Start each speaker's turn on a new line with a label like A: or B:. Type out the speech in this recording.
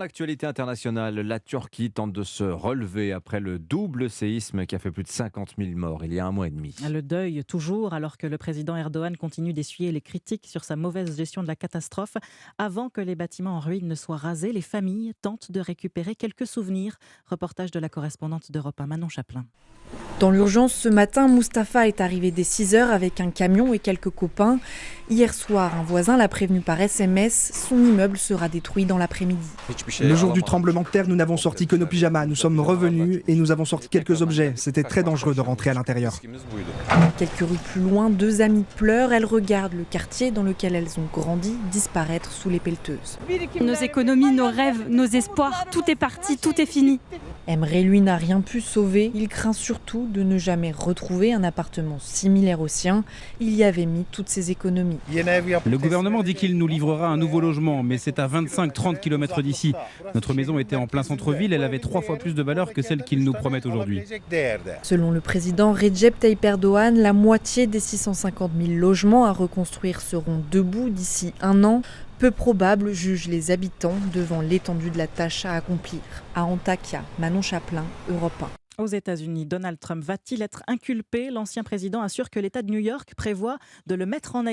A: L'actualité internationale, la Turquie tente de se relever après le double séisme qui a fait plus de 50 000 morts il y a un mois et demi.
B: Le deuil toujours, alors que le président Erdogan continue d'essuyer les critiques sur sa mauvaise gestion de la catastrophe. Avant que les bâtiments en ruine ne soient rasés, les familles tentent de récupérer quelques souvenirs. Reportage de la correspondante d'Europe 1, Manon Chaplin.
C: Dans l'urgence, ce matin, Mustapha est arrivé dès 6 heures avec un camion et quelques copains. Hier soir, un voisin l'a prévenu par SMS, son immeuble sera détruit dans l'après-midi.
D: Le jour du tremblement de terre, nous n'avons sorti que nos pyjamas. Nous sommes revenus et nous avons sorti quelques objets. C'était très dangereux de rentrer à l'intérieur.
C: Quelques rues plus loin, deux amies pleurent. Elles regardent le quartier dans lequel elles ont grandi disparaître sous les pelleteuses.
E: Nos économies, nos rêves, nos espoirs, tout est parti, tout est fini.
C: Emre, lui, n'a rien pu sauver. Il craint surtout de ne jamais retrouver un appartement similaire au sien. Il y avait mis toutes ses économies.
F: Le gouvernement dit qu'il nous livrera un nouveau logement, mais c'est à 25-30 km d'ici. Notre maison était en plein centre-ville, elle avait 3 fois plus de valeur que celle qu'ils nous promettent aujourd'hui.
C: Selon le président Recep Tayyip Erdogan, la moitié des 650 000 logements à reconstruire seront debout d'ici un an. Peu probable, jugent les habitants devant l'étendue de la tâche à accomplir. À Antakya, Manon Chaplin, Europe 1.
B: Aux États-Unis, Donald Trump va-t-il être inculpé? L'ancien président assure que l'État de New York prévoit de le mettre en